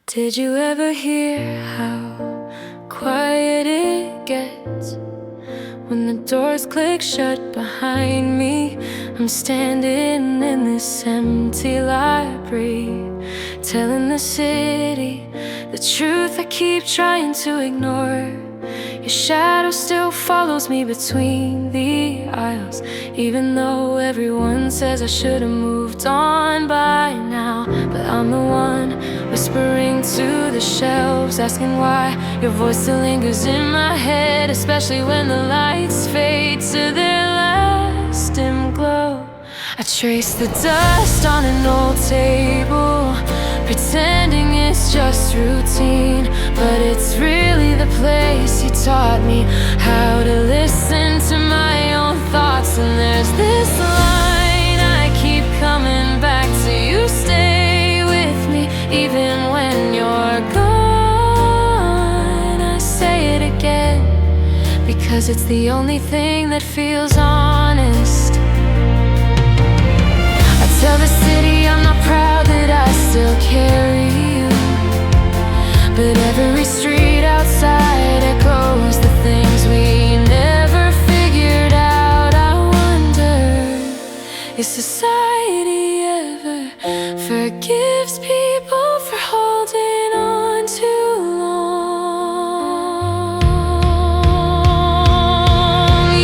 Did you ever hear how quiet it gets when the doors click shut behind me? I'm standing in this empty library, telling the city the truth I keep trying to ignore. Your shadow still follows me between the aisles, even though everyone says I should have moved on by now. But I'm the one whispering to the shelves, asking why your voice still lingers in my head, especially when the lights fade to their last dim glow. I trace the dust on an old table, pretending it's just routine, but it's really the place you taught me how to listen to my own thoughts. And there's this line I keep coming back to: you stay with me even when you're gone. I say it again because it's the only thing that feels honest. Tell the city I'm not proud that I still carry you, but every street outside echoes the things we never figured out. I wonder if society ever forgives people for holding on too long.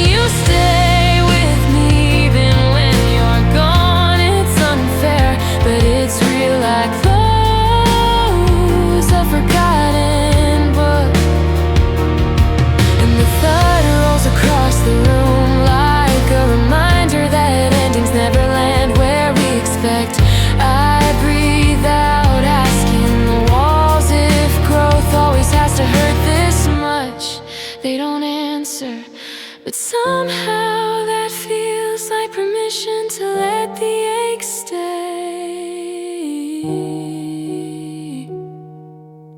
You stay with me even when you're gone. It's unfair, but it's real, like close a forgotten book. And the thought rolls across the room like a reminder that endings never land where we expect. I breathe out, asking the walls if growth always has to hurt this much. They don't answer, but somehow that feels like permission to let the ache stay.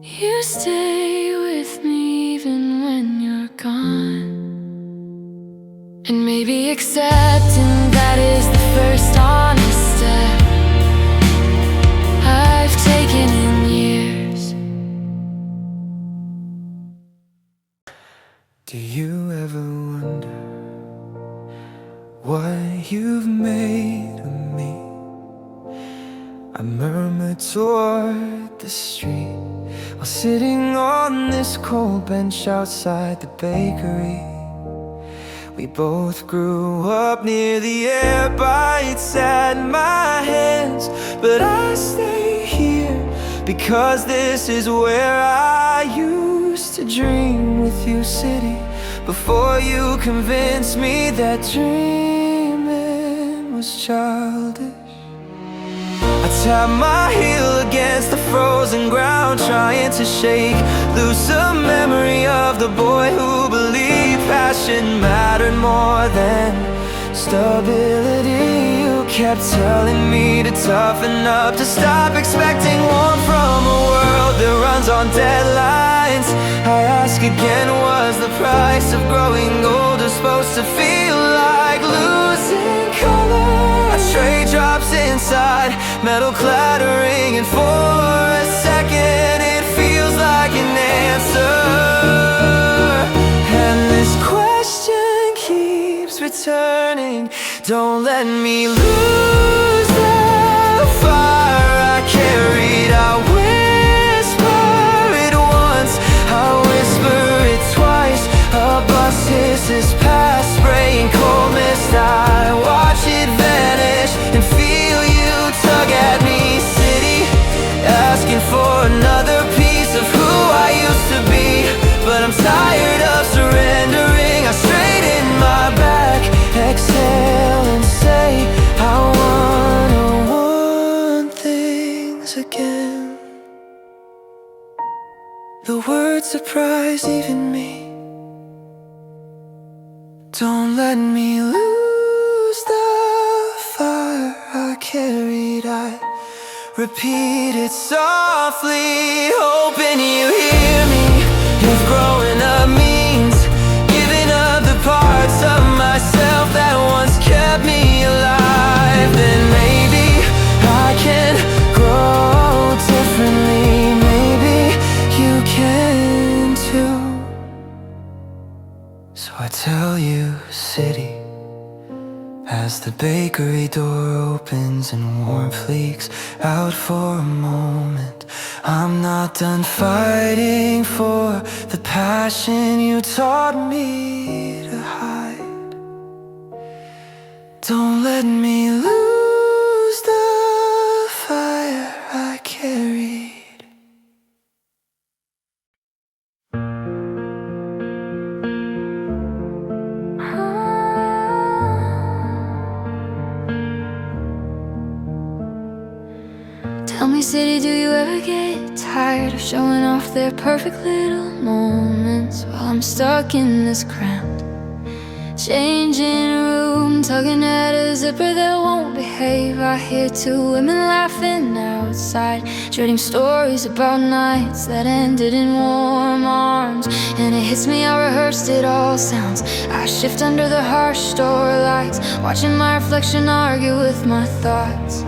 You stay with me even when you're gone. And maybe accepting that is the first honest step I've taken in years. Do you ever wonder what you've made of me? I murmur toward the street while sitting on this cold bench outside the bakery. We both grew up near the air, bites at my hands, but I stay here because this is where I used to dream with you, city, before you convinced me that dreaming was childish. I tap my heel against the frozen ground, trying to shake loose a memory of the boy who believed passion mattered more than stability. You kept telling me to toughen up, to stop expecting warmth from a world that runs on deadlines. I ask again, was the price of growing older supposed to feel like losing color? I trade drops inside, metal clattering, and for a second it feels like an answer. And this question keeps returning: don't let me lose the fire I carried. I whisper it once, I whisper it twice. A bus hisses past, spraying cold mist. I watch it vanish and feel you tug at me, city, asking for another piece of who I used to be. But I'm tired of surrendering. I straighten my back, exhale and say I wanna want things again. The words surprise even me. Don't let me lose the fire I carried. I repeat it softly, hoping you hear me. If growing up means giving up the parts of myself that once kept me alive, then maybe I can grow differently. Maybe the bakery door opens and warmth leaks out for a moment. I'm not done fighting for the passion you taught me to hide. Don't let me lose the fire I carried. Tell me, city, do you ever get tired of showing off their perfect little moments while I'm stuck in this cramped changing room, tugging at a zipper that won't behave? I hear two women laughing outside, dreading stories about nights that ended in warm arms. And it hits me how rehearsed it all sounds. I shift under the harsh store lights, watching my reflection argue with my thoughts.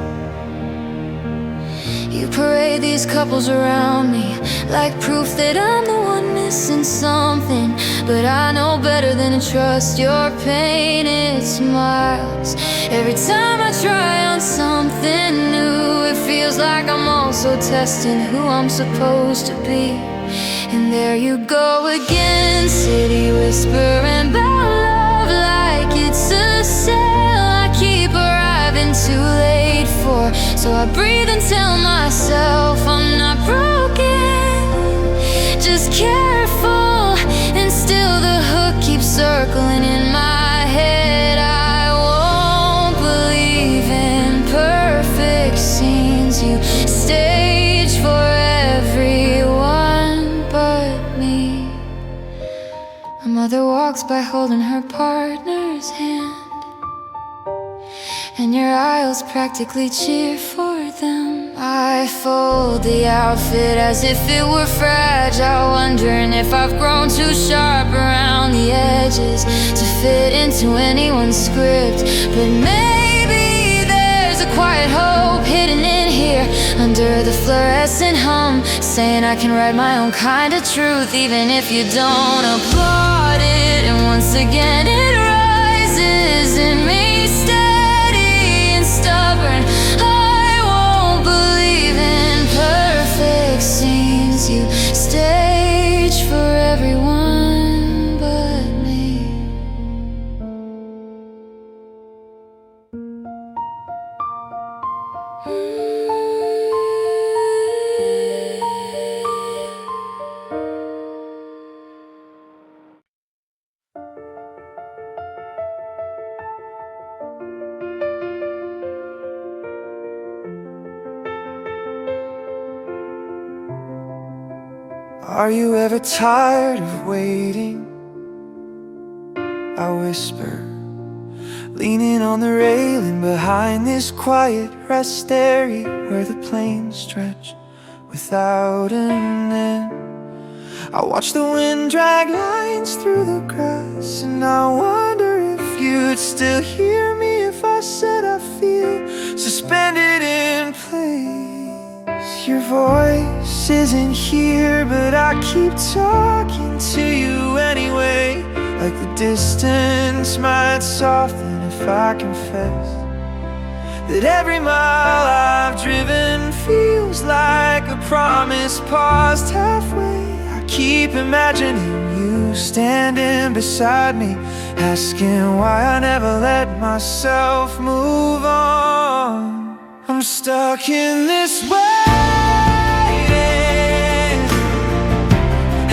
You parade these couples around me like proof that I'm the one missing something. But I know better than to trust your painted smiles. Every time I try on something new, it feels like I'm also testing who I'm supposed to be. And there you go again, city whispering about love like it's a sale I keep arriving too late for. So I breathe and tell myself I'm not broken, just careful. And still the hook keeps circling in my head. I won't believe in perfect scenes you stage for everyone but me. A mother walks by holding her partner's hand, and your aisles practically cheer for them. I fold the outfit as if it were fragile, wondering if I've grown too sharp around the edges to fit into anyone's script. But maybe there's a quiet hope hidden in here under the fluorescent hum, saying I can write my own kind of truth even if you don't applaud it. And once again it rises in me, steady and stubborn. I won't believe in perfect scenes you stage for everyone but me. Are you ever tired of waiting? I whisper, leaning on the railing behind this quiet rest area where the plains stretch without an end. I watch the wind drag lines through the grass, and I wonder if you'd still hear me if I said I feel suspended in place. Your voice isn't here, but I keep talking to you anyway. Like the distance might soften if I confess that every mile I've driven feels like a promise paused halfway. I keep imagining you standing beside me, asking why I never let myself move on. I'm stuck in this waiting,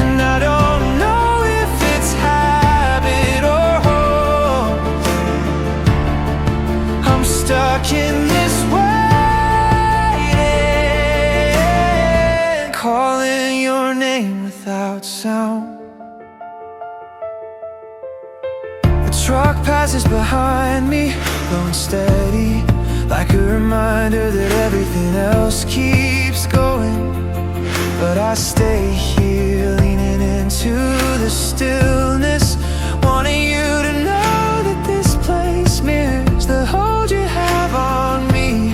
and I don't know if it's habit or hope. I'm stuck in this waiting, calling your name without sound. A truck passes behind me, blowing steady, like a reminder that everything else keeps going. But I stay here, leaning into the stillness, wanting you to know that this place mirrors the hold you have on me.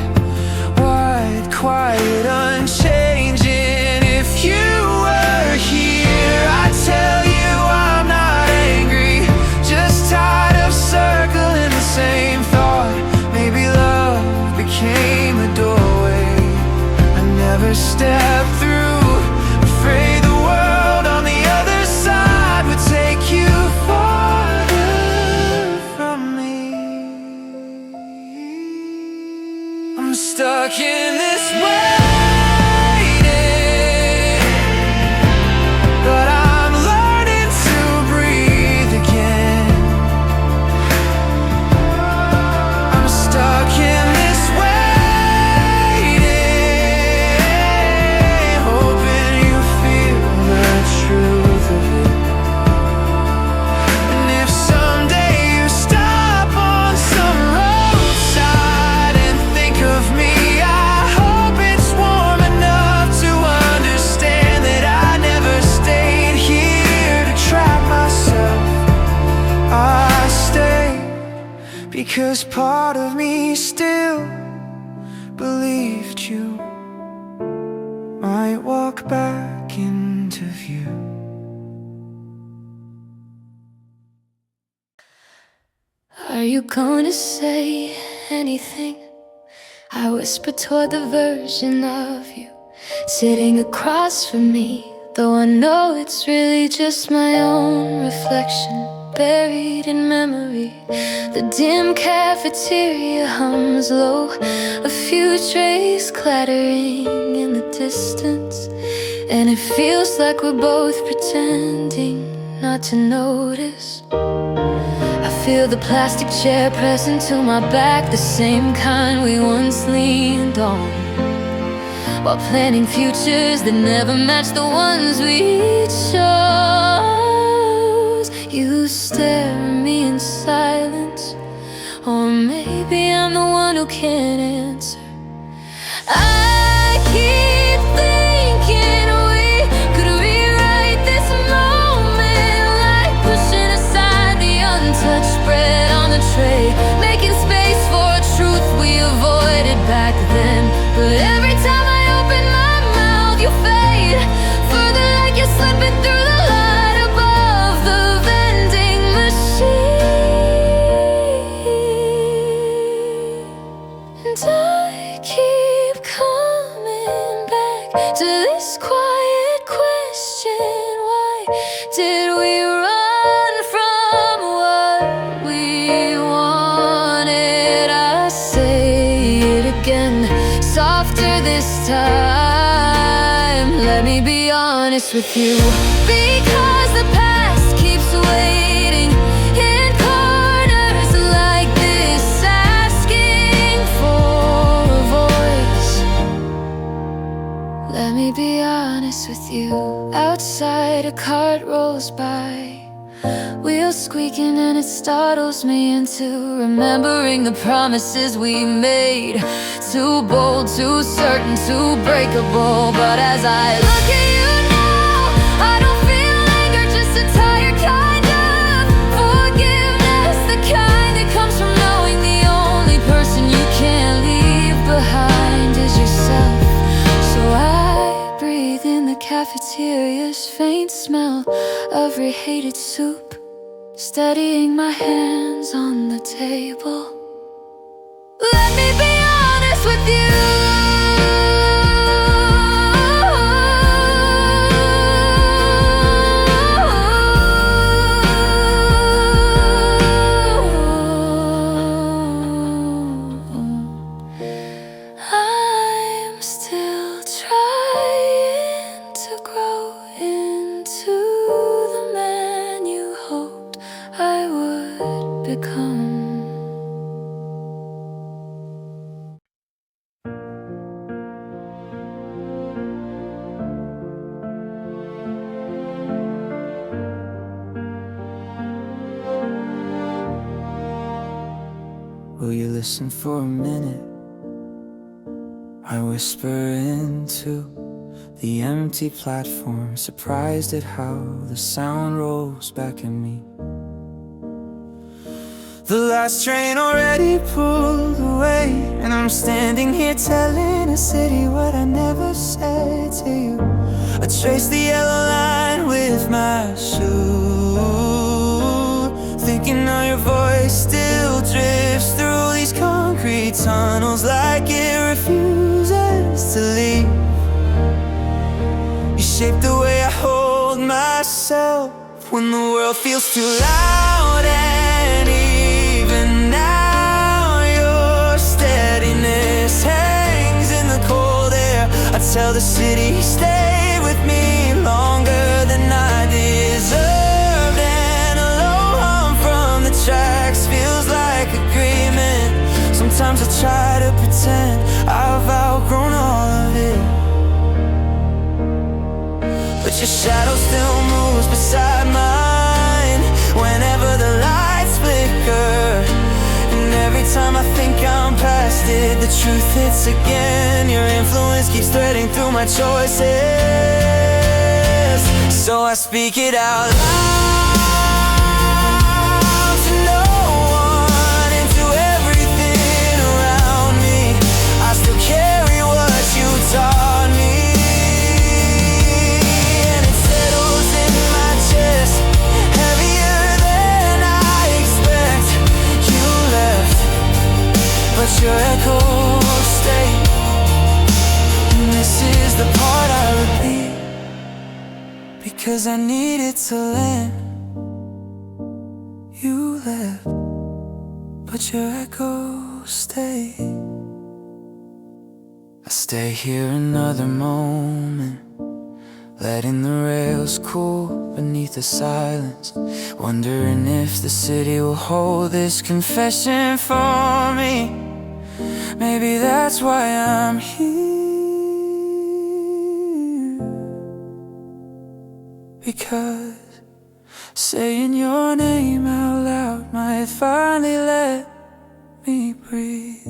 Wide, quiet, unchanging. If you were here, I'd tell you I'm not angry, just tired of circling the same thought. step through. Afraid the world on the other side would take you farther from me. I'm stuck in this way. Because part of me still believed you might walk back into view. Are you gonna say anything? I whisper toward the version of you sitting across from me, though I know it's really just my own reflection buried in memory. The dim cafeteria hums low, a few trays clattering in the distance, and it feels like we're both pretending not to notice. I feel the plastic chair pressing to my back, the same kind we once leaned on, while planning futures that never match the ones we chose. You stare at me in silence, or maybe I'm the one who can't answer. I keep thinking we could rewrite this moment, like pushing aside the untouched bread on the tray, making space for a truth we avoided back then. But every time I open my mouth, you fade further, like you're slipping through the light above the vending machine. And I keep coming back to this quiet question: why did we run from what we wanted? I say it again, softer this time. Let me be honest with you, because the past keeps waiting in corners like this, asking for a voice. Let me be honest with you. Outside a cart rolls by, wheels squeaking, and it startles me into remembering the promises we made. Too bold, too certain, too breakable. But as I look at you now, I don't feel anger, just a tired kind of forgiveness, the kind that comes from knowing the only person you can't leave behind is yourself. So I breathe in the cafeteria's faint smell of rehated soup, steadying my hands on the table. Let me be honest with you. I'm still trying to grow into the man you hoped I would become. Will you listen for a minute? I whisper into the empty platform, surprised at how the sound rolls back at me. The last train already pulled away, and I'm standing here telling a city what I never said to you. I trace the yellow line with my shoe, thinking how your voice still drifts through these concrete tunnels like it refuses to leave. shape the way I hold myself when the world feels too loud. And even now your steadiness hangs in the cold air. I tell the city stay with me longer than I deserved. And a low hum from the tracks feels like agreement. Sometimes I try to pretend I've outgrown all of it, but your shadow still moves beside mine whenever the lights flicker. And every time I think I'm past it, the truth hits again. Your influence keeps threading through my choices, so I speak it out loud to no one and to everything around me. I still carry what you taught me, and it settles in my chest heavier than I expect. You left, but your echo stayed, and this is the part I repeat, because I needed to land. You left, but your echo stayed. I stay here another moment, letting the rails cool beneath the silence, wondering if the city will hold this confession for me. Maybe that's why I'm here, because saying your name out loud might finally let me breathe.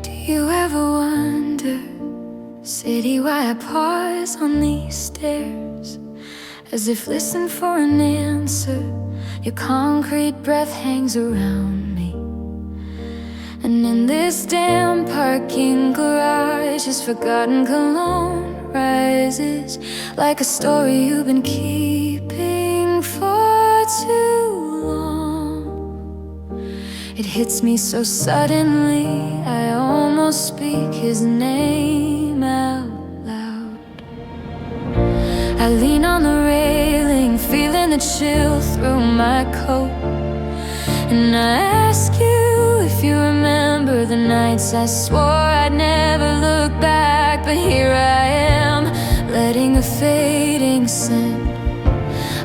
Do you ever wonder, city, why I pause on these stairs, as if listen for an answer? Your concrete breath hangs around me, and in this damn parking garage, his forgotten cologne rises like a story you've been keeping for too long. It hits me so suddenly, I almost speak his name out loud. I lean on the railing, feeling the chill through my coat, and I ask you if you remember the nights I swore I'd never look back. But here I am, letting a fading scent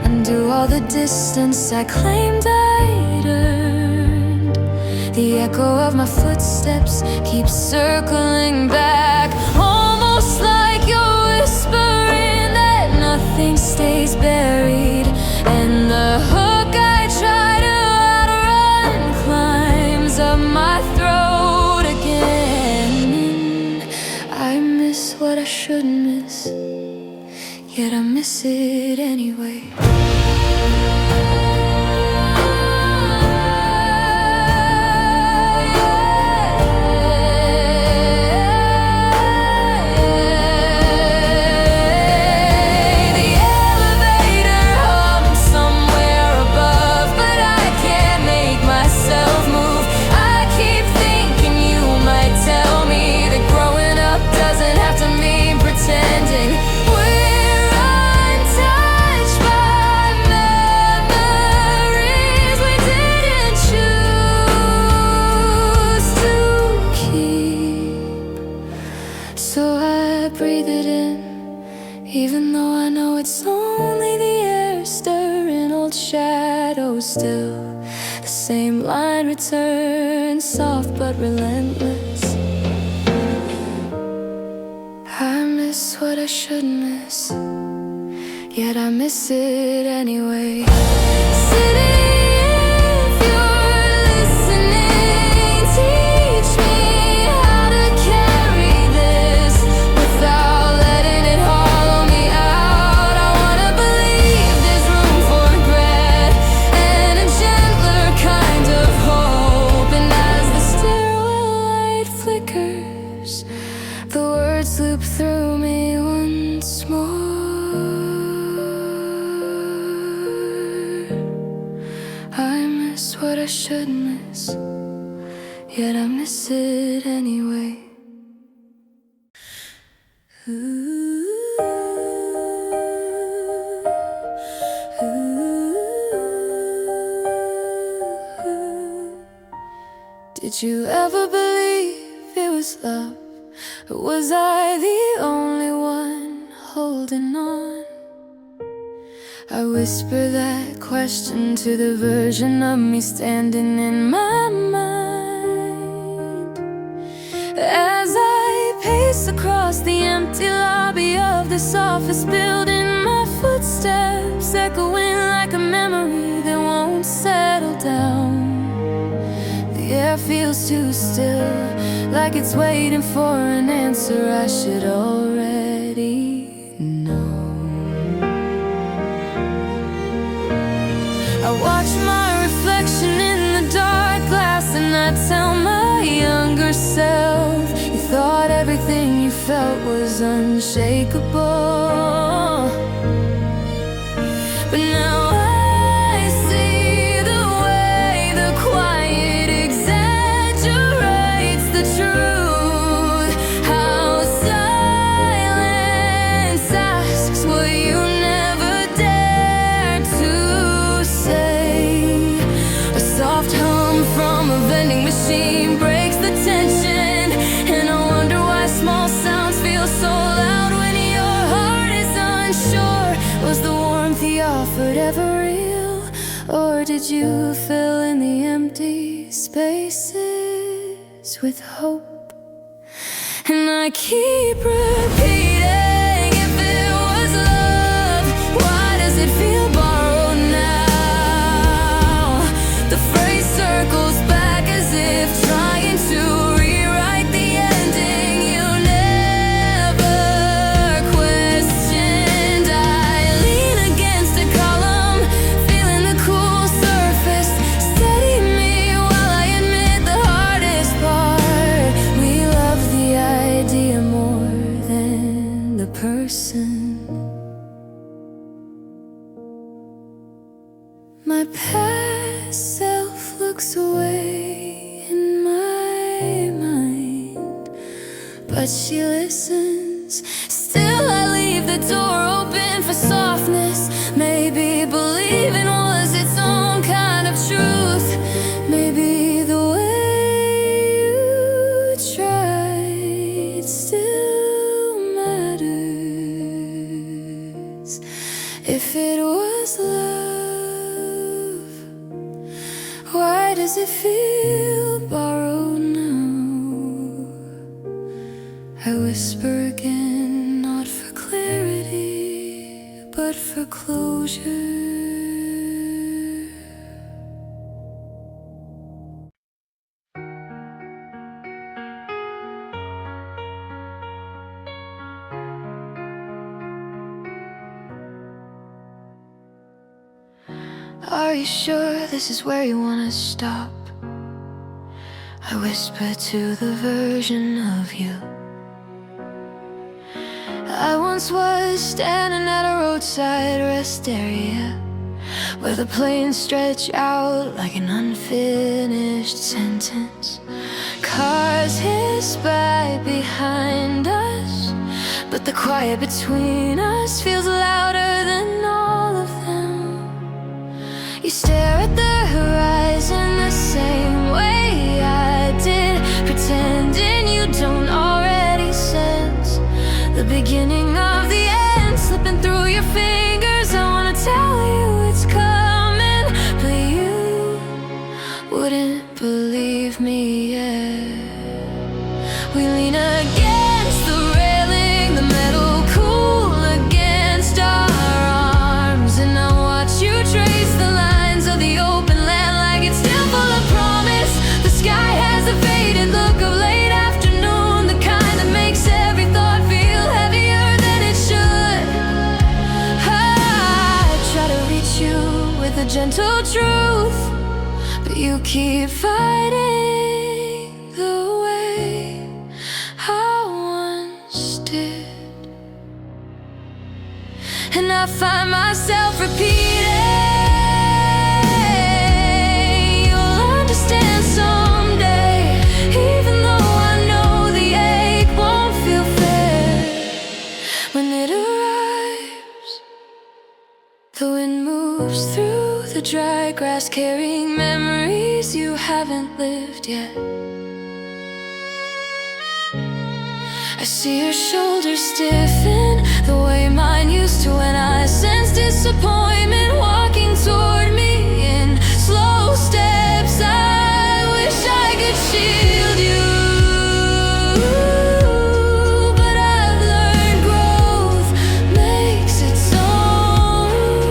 undo all the distance I claimed I'd earned. The echo of my footsteps keeps circling back, almost like you're whispering that nothing stays buried, and the hook I try to outrun climbs up my throat again. I miss what I shouldn't miss, yet I miss it anyway. Even though I know it's only the air stirring old shadows, still the same line returns, soft but relentless. I miss what I shouldn't miss, yet I miss it anyway. City, if you're listening, teach me how to carry this without letting it hollow me out. I wanna believe there's room for regret and a gentler kind of hope. And as the stairwell light flickers, the words loop through me once more. should miss, yet I miss it anyway. Did you ever believe it was love? Or was I the only one holding on? I whisper that question to the version of me standing in my mind, as I pace across the empty lobby of this office building, my footsteps echoing like a memory that won't settle down. The air feels too still, like it's waiting for an answer I should already know. I watch my reflection in the dark glass and I tell my younger self, you thought everything you felt was unshakable, but now I see the way the quiet exaggerates the truth, how silence asks what you never dared to say. A soft hum from a vending machine breaks the tension, and I wonder why small sounds feel so loud when your heart is unsure. Was the warmth he offered ever real, or did you fill in the empty spaces with hope? And I keep repeating, if it was love, why does it feel borrowed now? The phrase circles back as if trying to rewrite the ending you never questioned. I lean against a column, feeling the cool surface steady me while I admit the hardest part. We love the idea more than the person. My past self looks away in my mind, but she listens. Still I leave the door open for softness. Maybe believing was its own kind of truth. Maybe the way you tried still matters. If it was love, why does it feel borrowed now? I whisper again, not for clarity, but for closure. Are you sure this is where you wanna stop? I whisper to the version of you I once was, standing at a roadside rest area where the plains stretch out like an unfinished sentence. Cars hiss by behind us, but the quiet between us feels louder than all of them. You stare at the horizon the same way I did, pretending you don't already sense the beginning of the end slipping through your fingers. I wanna tell you it's coming, but you wouldn't believe me yet. We lean against the railing, the metal cool against our arms, and I watch you trace the lines of the open land like it's still full of promise. The sky has a faded look of late afternoon, the kind that makes every thought feel heavier than it should. I try to reach you with a gentle truth, but you keep fighting the way I once did. And I find myself repeating, you'll The wind moves through the dry grass, carrying memories you haven't lived yet. I see your shoulders stiffen the way mine used to when I sensed disappointment walking toward me in slow steps. I wish I could shield you, but I've learned growth makes its own rules.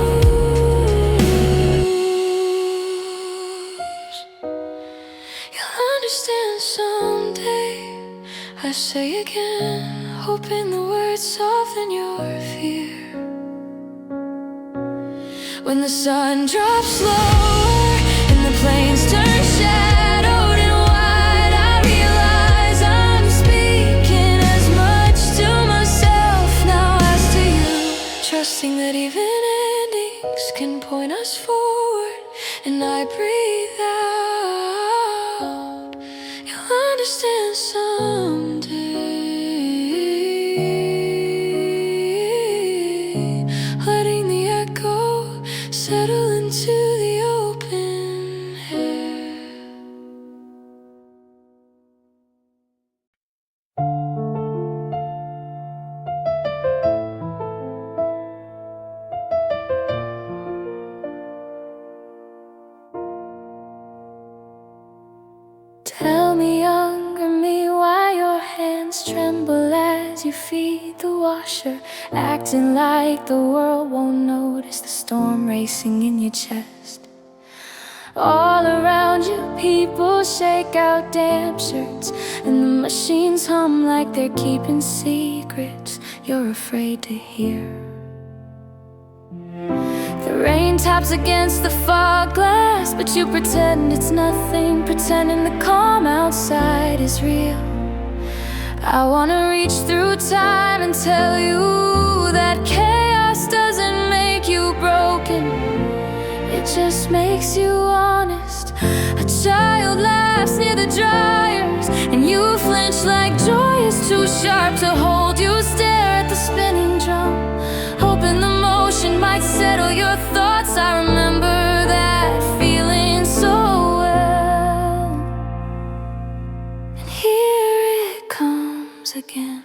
You'll understand someday, I say again, hoping the words soften your fear. When the sun drops lower and the plains turn shadowed and wide, I realize I'm speaking as much to myself now as to you, trusting that even endings can point us forward. And I breathe out, you'll understand someday. Letting the echo settle into the open air. Tell me, younger me, why your hands tremble as you feed the washer, acting like the world won't notice the storm racing in your chest. All around you, people shake out damp shirts, and the machines hum like they're keeping secrets you're afraid to hear. The rain taps against the fog glass, but you pretend it's nothing, pretending the calm outside is real. I wanna reach through time and tell you that chaos doesn't make you broken, it just makes you honest. A child laughs near the dryers, and you flinch like joy is too sharp to hold. You stare at the spinning drum, hoping the motion might settle your thoughts. I remember that feeling so well, and here it comes again.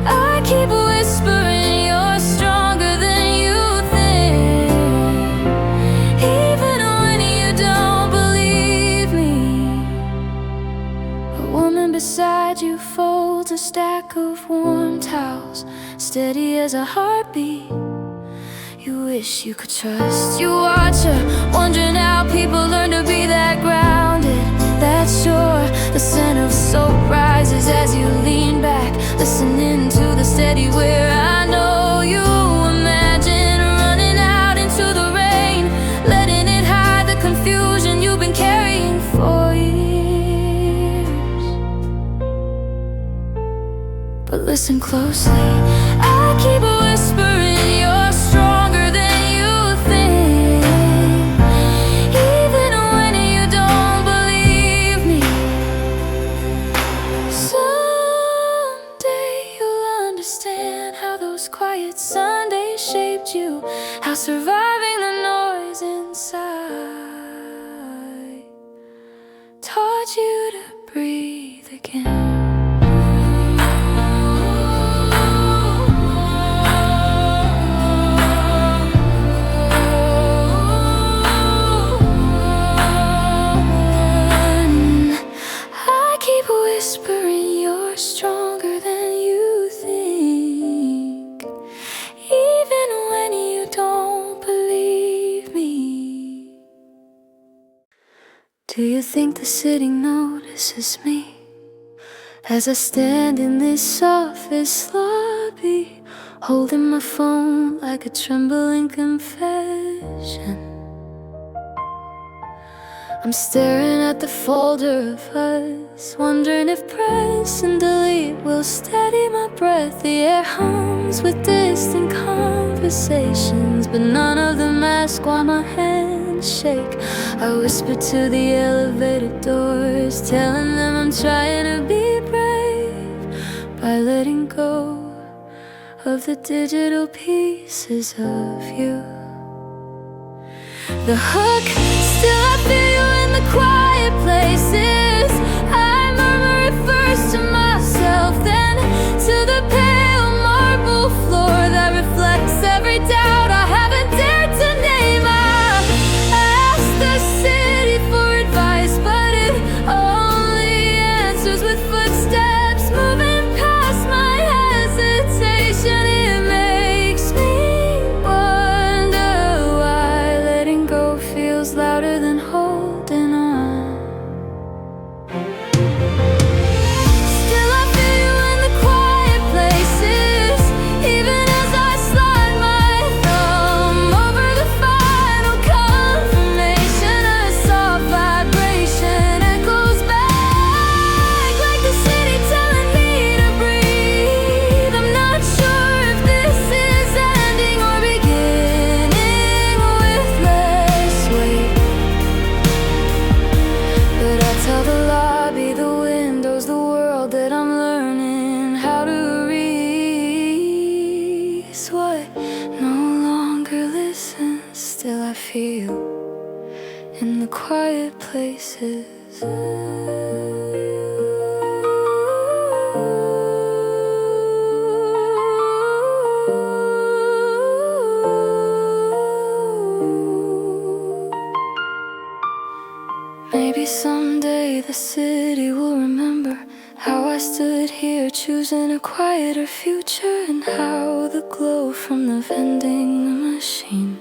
I keep whispering you're stronger than you think, even when you don't believe me. A woman beside you folds a stack of warm towels, steady as a heartbeat. You wish you could trust. You watch her, wondering how people learn to be that grounded, that sure. The scent of soap rises as you lean back, listening to the steady wear. I know you imagine running out into the rain, letting it hide the confusion you've been carrying for years. But listen closely, I keep whispering you're stronger than you think, even when you don't believe me. Someday you'll understand how those quiet Sundays shaped you, how surviving the noise inside taught you to breathe again. Whispering you're stronger than you think, even when you don't believe me. Do you think the city notices me as I stand in this office lobby, holding my phone like a trembling confession? I'm staring at the folder of us, wondering if press and delete will steady my breath. The air hums with distant conversations, but none of them ask why my hands shake. I whisper to the elevator doors, telling them I'm trying to be brave by letting go of the digital pieces of you. The hook, still I feel you in the quiet places. I murmur it first to myself, then to the pale marble floor that reflects every doubt I haven't dared to name. I asked the city for advice, but it only answers with footsteps moving past my hesitation. It makes me wonder why letting go feels louder than holding on. Still I feel you in the quiet places, even as I slide my thumb over the final confirmation. A soft vibration echoes back like the city telling me to breathe. I'm not sure if this is ending or beginning with less weight, but I tell the lobby, the windows, the world that I'm learning how to read. So I no longer listen, still I feel in the quiet places. Maybe someday the city will remember how I stood here choosing a quieter future, and how the glow from the vending machine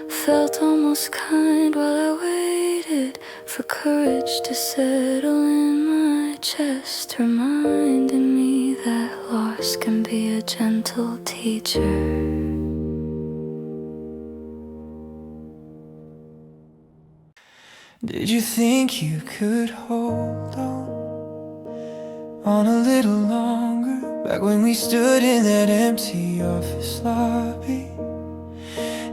felt almost kind while I waited for courage to settle in my chest, reminding me that loss can be a gentle teacher. Did you think you could hold on a little longer? Back when we stood in that empty office lobby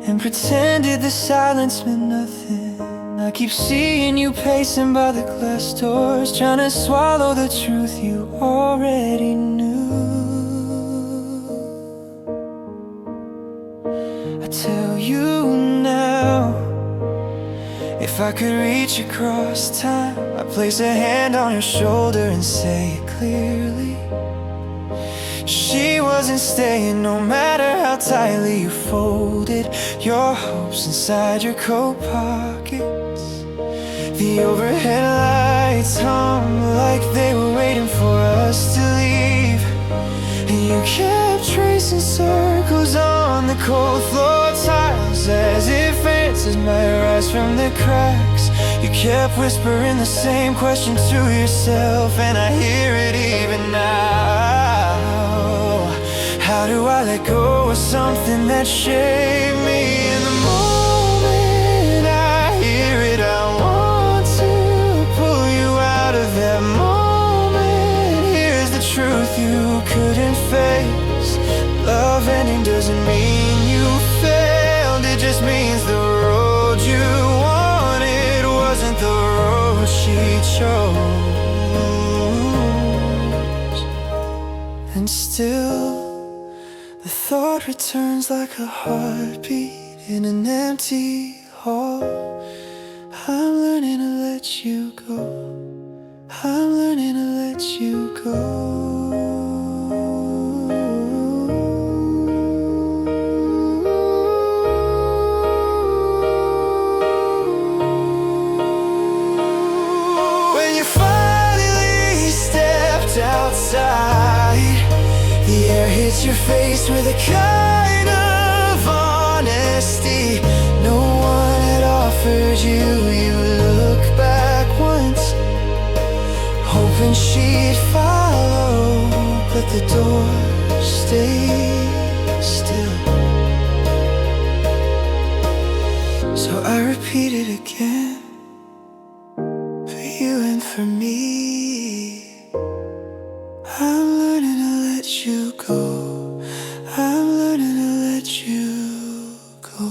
and pretended the silence meant nothing. I keep seeing you pacing by the glass doors, trying to swallow the truth you already knew. I tell you now, if I could reach across time, I'd place a hand on your shoulder and say it clearly. She wasn't staying no matter how tightly you folded your hopes inside your coat pockets. The overhead lights hung like they were waiting for us to leave, and you kept tracing circles on the cold floor tiles as if answers might rise from the cracks. You kept whispering the same question to yourself, and I hear it even now. How do I let go of something that shaped me? In the moment I hear it, I want to pull you out of that moment. Here's the truth you couldn't face. Love ending doesn't mean you failed, it just means the road you wanted wasn't the road she chose. And still the thought returns like a heartbeat in an empty hall. I'm learning to let you go. I'm learning to let you go. When you finally stepped outside, the air hits your face with a kind of honesty no one had offered you. You look back once, hoping she'd follow, but the door stayed still. So I repeat it again, for you and for me. I'm learning to let you go. I'm learning to let you go.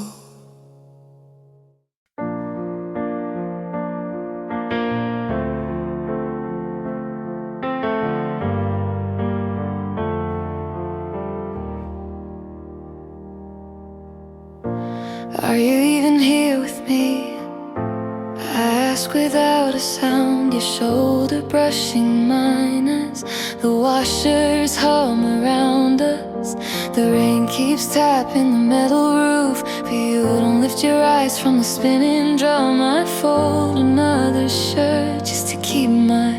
Are you even here with me? I ask without a sound, your shoulder brushing mine as the washers hum around us. The rain keeps tapping the metal roof, but you don't lift your eyes from the spinning drum. I fold another shirt just to keep my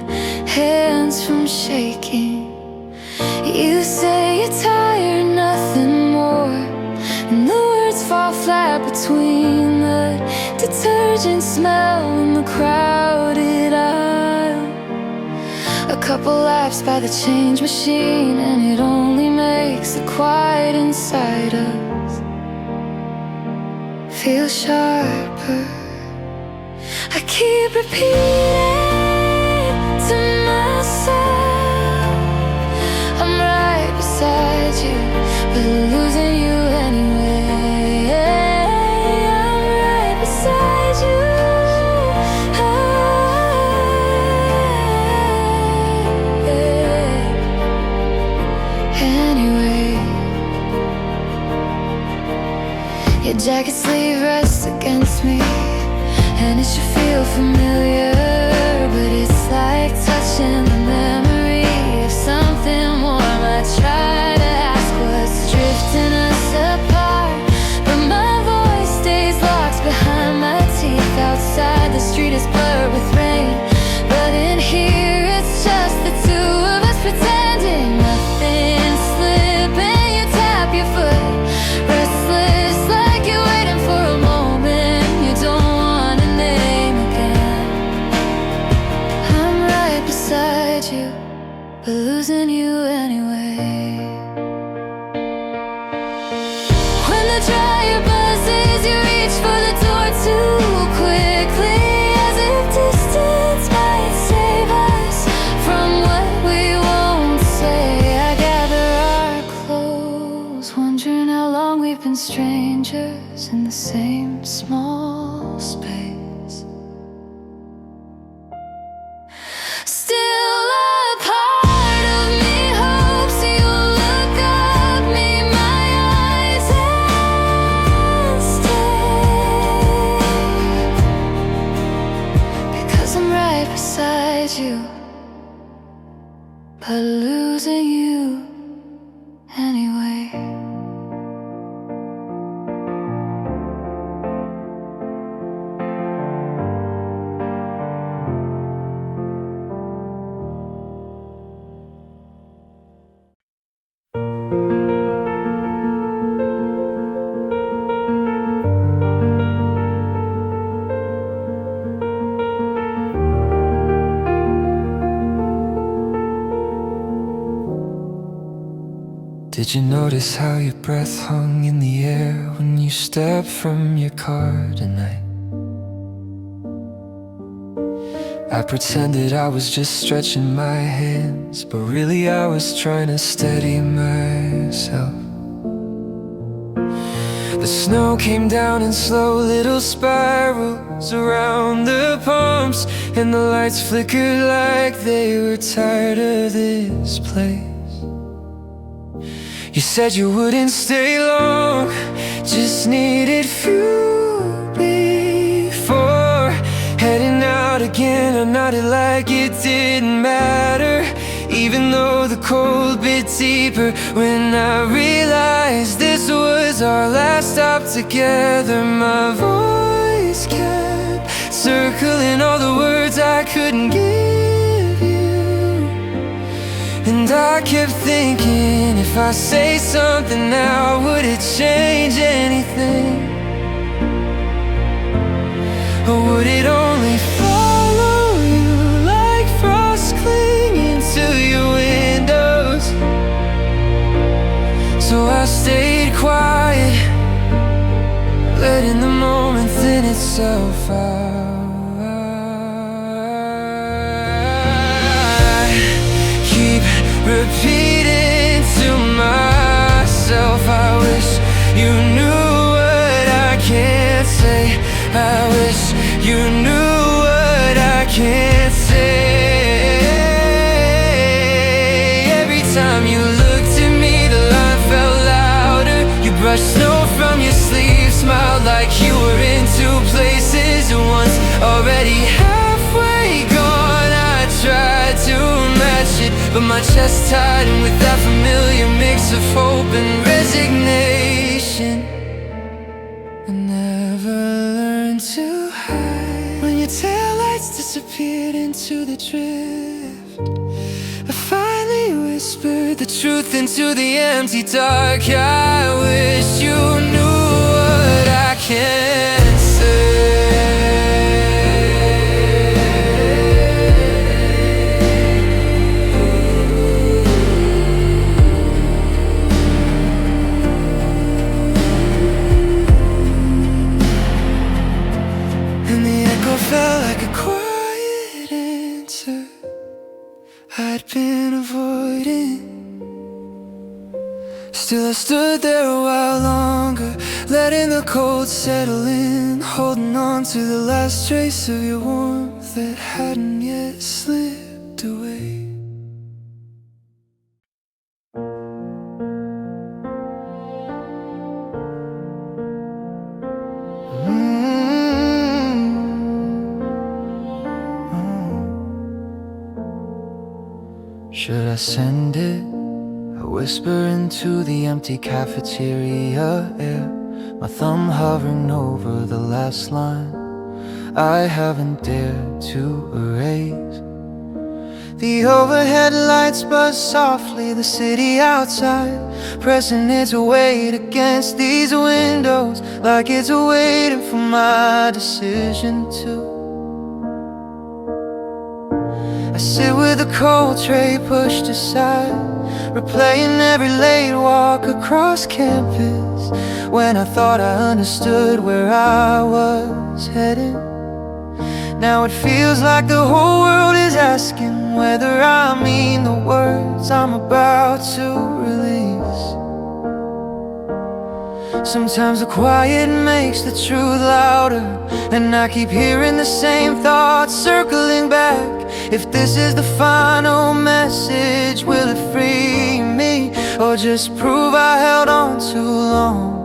hands from shaking. You say you're tired, nothing more, and the words fall flat between the detergent smell and the crowded aisle. A couple laps by the change machine, and it only makes the quiet inside us feel sharper. I keep repeating to myself, I'm right beside you, but losing you anyway. I'm right beside you. Anyway, your jacket sleeve rests against me, and it should feel familiar, but it's like touching the memory of something warm. I try to ask what's drifting us apart, but my voice stays locked behind my teeth. Outside the street is blurred with rain, but in here it's just the two of us pretending nothing's slipping. You tap your foot, restless like you're waiting for a moment you don't want to name again. I'm right beside you, but losing you anyway. When the dryer buzzes, you reach for the door too quickly, as if distance might save us from what we won't say. I gather our clothes, wondering how long we've been strangers in the same small space. Still a part of me hopes you'll look up, meet my eyes and stay, because I'm right beside you, but losing you anyway. Did you notice how your breath hung in the air when you stepped from your car tonight? I pretended I was just stretching my hands, but really I was trying to steady myself. The snow came down in slow little spirals around the pumps, and the lights flickered like they were tired of this place. You said you wouldn't stay long, just needed fuel before heading out again. I nodded like it didn't matter, even though the cold bit deeper when I realized this was our last stop together. My voice kept circling all the words I couldn't give you, and I kept thinking, if I say something now, would it change anything? Or would it only follow you like frost clinging to your windows? So I stayed quiet, letting the moment thin itself out. I keep repeating to myself, I wish you knew what I can't say. I wish you knew what I can't say. Every time you looked at me, the line felt louder. You brushed snow from your sleeve, smiled like you my chest tightened with that familiar mix of hope and resignation. I never learned to hide when your taillights disappeared into the drift. I finally whispered the truth into the empty dark. I wish you knew what I can't say. Felt like a quiet answer I'd been avoiding. Still I stood there a while longer, letting the cold settle in, holding on to the last trace of your warmth that hadn't yet slipped away. Should I send it? I whisper into the empty cafeteria air, my thumb hovering over the last line I haven't dared to erase. The overhead lights buzz softly, the city outside pressing its weight against these windows, like it's waiting for my decision to. I sit with a cold tray pushed aside, replaying every late walk across campus, when I thought I understood where I was heading. Now it feels like the whole world is asking whether I mean the words I'm about to release. Sometimes the quiet makes the truth louder, and I keep hearing the same thoughts circling back. If this is the final message, will it free me, or just prove I held on too long?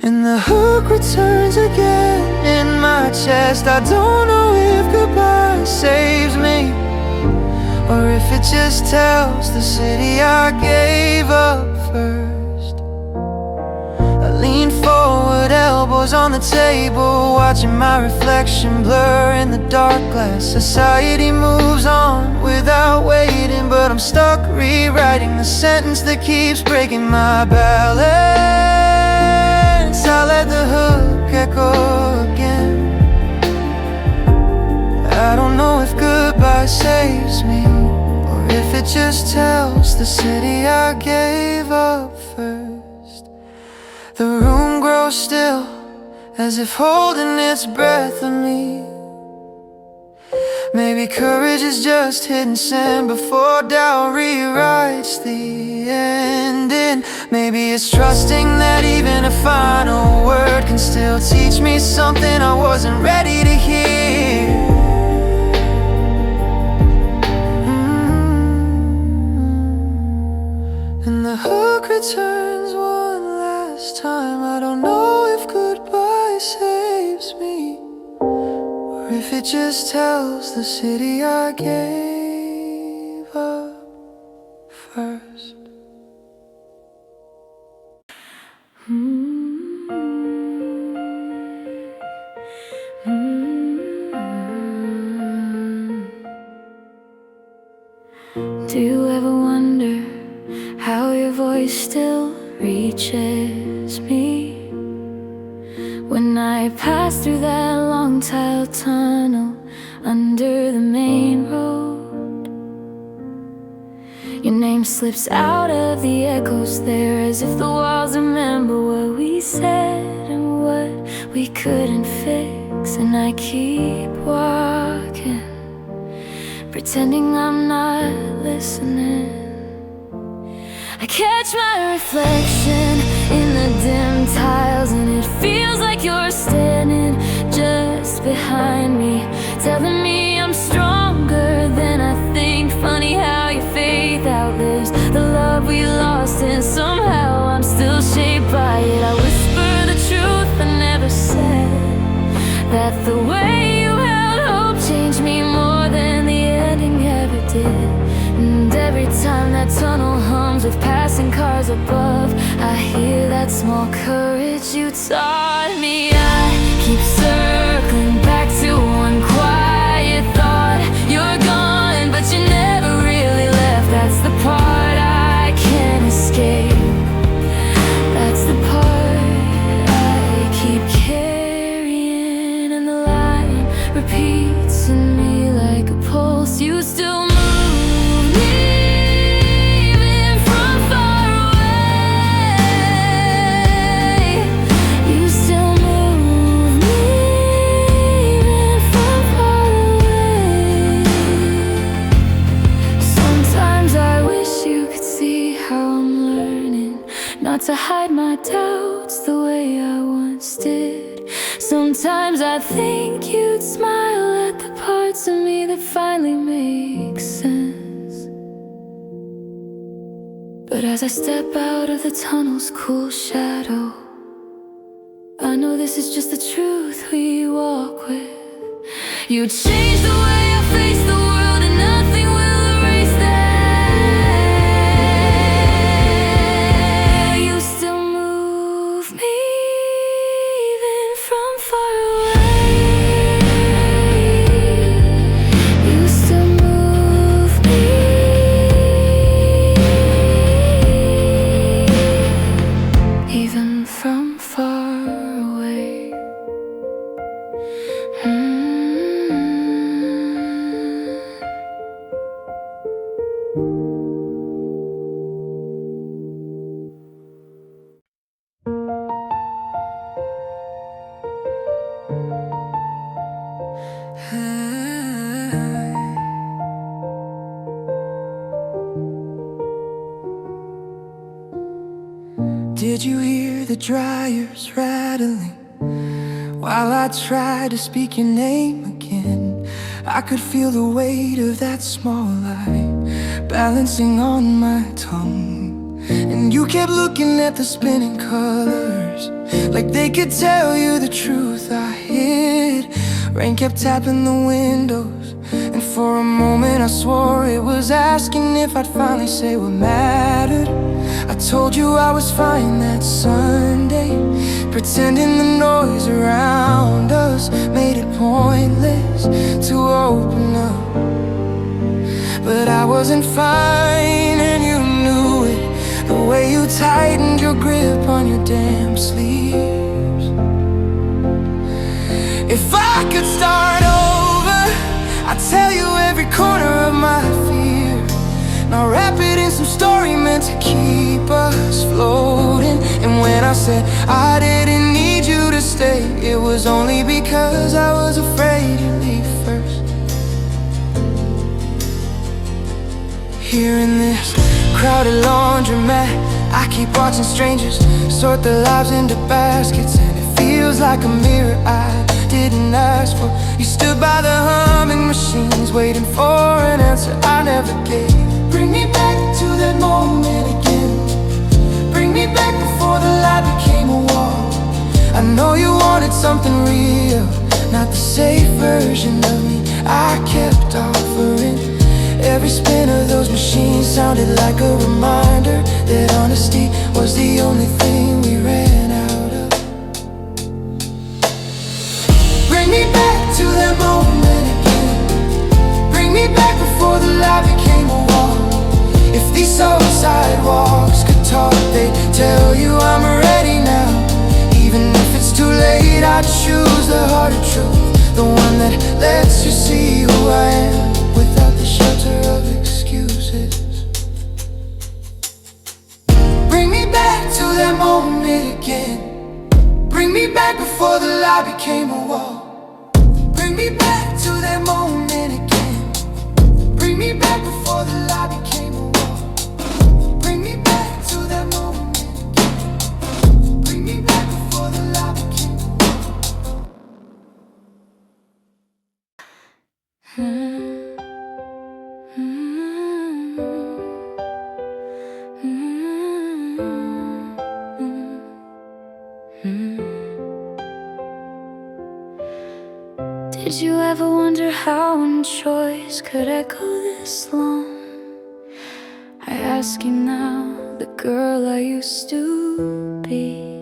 And the hook returns again in my chest. I don't know if goodbye saves me, or if it just tells the city I gave up first. I lean forward, elbows on the table, watching my reflection blur in the dark glass. Society moves on without waiting, but I'm stuck rewriting the sentence that keeps breaking my balance. I let the hook echo again. I don't know if goodbye saves me, or if it just tells the city I gave up first. The room grows still, as if holding its breath on me. Maybe courage is just hitting send before doubt rewrites the ending. Maybe it's trusting that even a final word can still teach me something I wasn't ready to hear. And the hook returns one last time. I don't know if goodbye saves me, or if it just tells the city I gave up first. Do you ever wonder how your voice still reaches me? When I pass through that long tile tunnel under the main road, your name slips out of the echoes there, as if the walls remember what we said and what we couldn't fix. And I keep walking, pretending I'm not listening. I catch my reflection in the dim tiles, and it feels like you're standing just behind me, telling me I'm stronger than I think. Funny how your faith outlives the love we lost, and somehow I'm still shaped by it. I whisper the truth I never said, that the way you held hope changed me more than the ending ever did. stars above. I hear that small courage you taught me. I keep circling back to one quiet thought. You're gone, but you never really left. That's the part I can't escape. That's the part I keep carrying, and the line repeats in me like a pulse. You still move me even from far away. You still move me even from far away. Sometimes I wish you could see how I'm learning not to hide my doubts the way I once did. Sometimes I think you'd smile at the parts of me that finally make sense. But as I step out of the tunnel's cool shadow, I know this is just the truth we walk with. You change the way I face the world, and nothing will erase that. You still move me even from far away. You still move me even from far away. Did you hear the dryers rattling while I tried to speak your name again? I could feel the weight of that small lie balancing on my tongue, and you kept looking at the spinning colors like they could tell you the truth I hid. Rain kept tapping the windows, and for a moment I swore it was asking if I'd finally say what mattered. I told you I was fine that Sunday, pretending the noise around us made it pointless to open up. But I wasn't fine and you knew it, the way you tightened your grip on your damn sleeves. If I could start over, I'd tell you every corner of my fear. Now wrap it in some story meant to keep us floating. And when I said I didn't need you to stay, it was only because I was afraid you'd leave first. Here in this crowded laundromat, I keep watching strangers sort their lives into baskets, and it feels like a mirror I didn't ask for. You stood by the humming machines waiting for an answer I never gave. Bring me back to that moment again. Bring me back before the light became a wall. I know you wanted something real, not the safe version of me I kept offering. Every spin of those machines sounded like a reminder that honesty was the only thing we ran out of. Bring me back to that moment again. Bring me back before the light became a wall. If these old sidewalks could talk, they'd tell you I'm ready now. Even if it's too late, I'd choose the harder truth, the one that lets you see who I am without the shelter of excuses. Bring me back to that moment again. Bring me back before the light became a wall. Bring me back to that moment again. Bring me back before the light became a wall. Bring me back to that moment again. Bring me back before the light became a wall. Did you ever wonder how one choice could echo this long? I ask you now, the girl I used to be.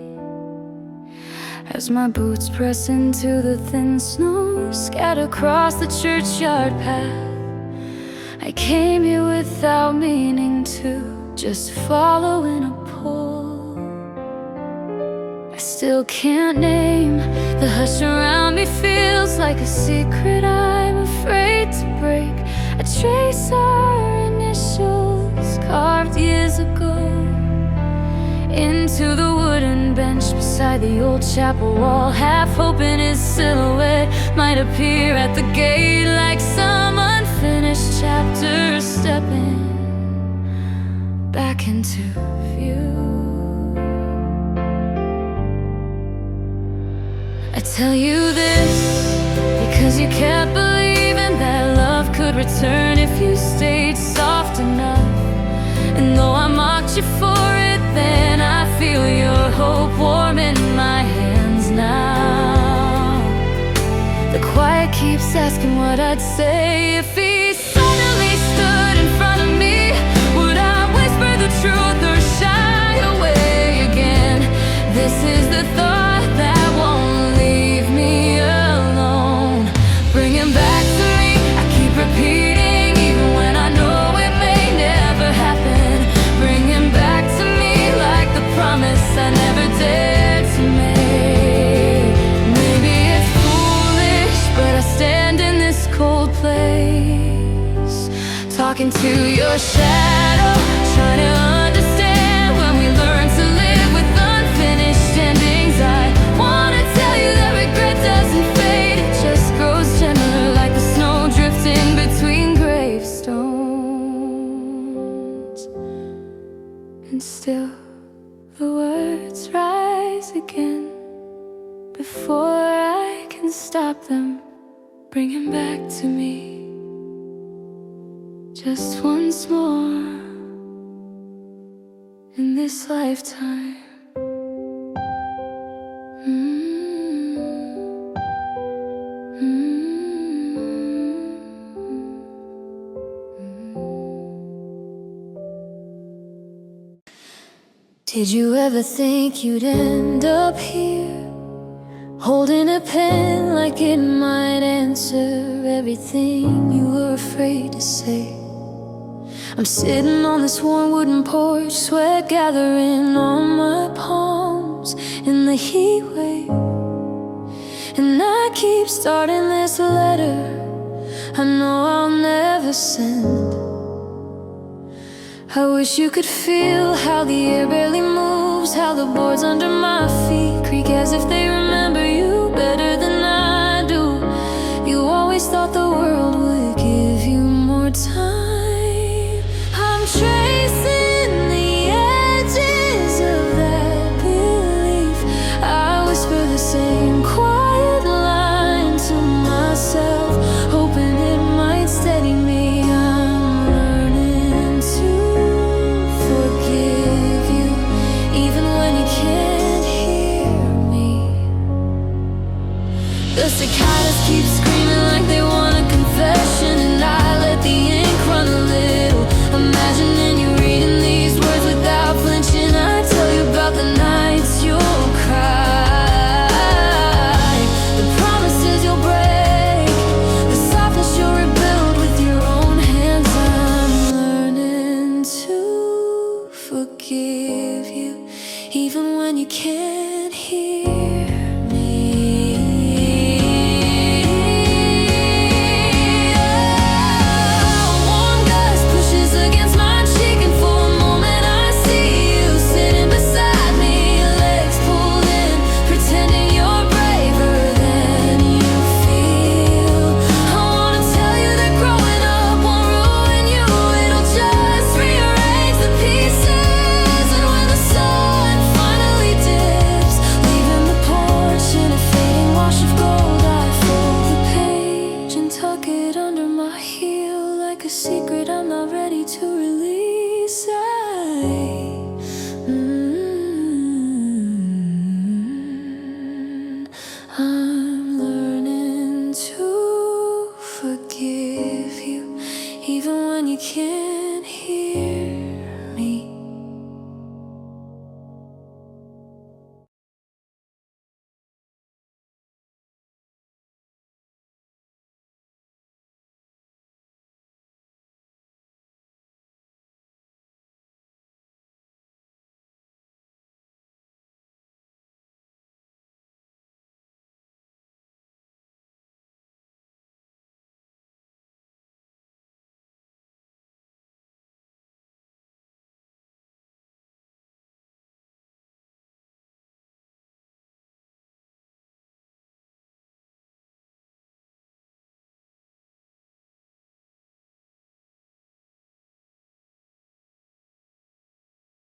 As my boots press into the thin snow scattered across the churchyard path, I came here without meaning to, just following a pull. I still can't name the hush around me, feels like a secret I'm afraid to break. I trace our initials carved years ago into the wooden bench beside the old chapel wall, half hoping his silhouette might appear at the gate like some unfinished chapter stepping back into view. I tell you this because you kept believing that love could return if you stayed soft enough. And though I mocked you for it then, I feel your hope warm in my hands now. The quiet keeps asking what I'd say if he suddenly stood in front of me. Would I whisper the truth or shy away again? This is the thought that won't leave me alone. Bring him back to me, I keep repeating, even when I know it may never happen. Bring him back to me like the promise I never dared to make. Maybe it's foolish, but I stand in this cold place, talking to your shadow, trying to understand when we learn to live with unfinished endings. I wanna tell you that regret doesn't fade, it just grows gentler like the snow drifting between gravestones. And still the words rise again before I can stop them. Bring him back to me just once more in this lifetime. Did you ever think you'd end up here, holding a pen like it might answer everything you were afraid to say? I'm sitting on this warm wooden porch, sweat gathering on my palms in the heat wave, and I keep starting this letter I know I'll never send. I wish you could feel how the air barely moves, how the boards under my feet creak as if they remember you better than I do. You always thought the world would give you more time. I'm tracing the edges of that belief. I whisper the same quiet line to myself, hoping it might steady me. I'm learning to forgive you, even when you can't hear me. The cicadas keep screaming like they want a confession, and I let the ink run a little, imagining you reading these words without flinching. I tell you about the nights you'll cry, the promises you'll break, the softness you'll rebuild with your own hands. I'm learning to forgive you, even when you can't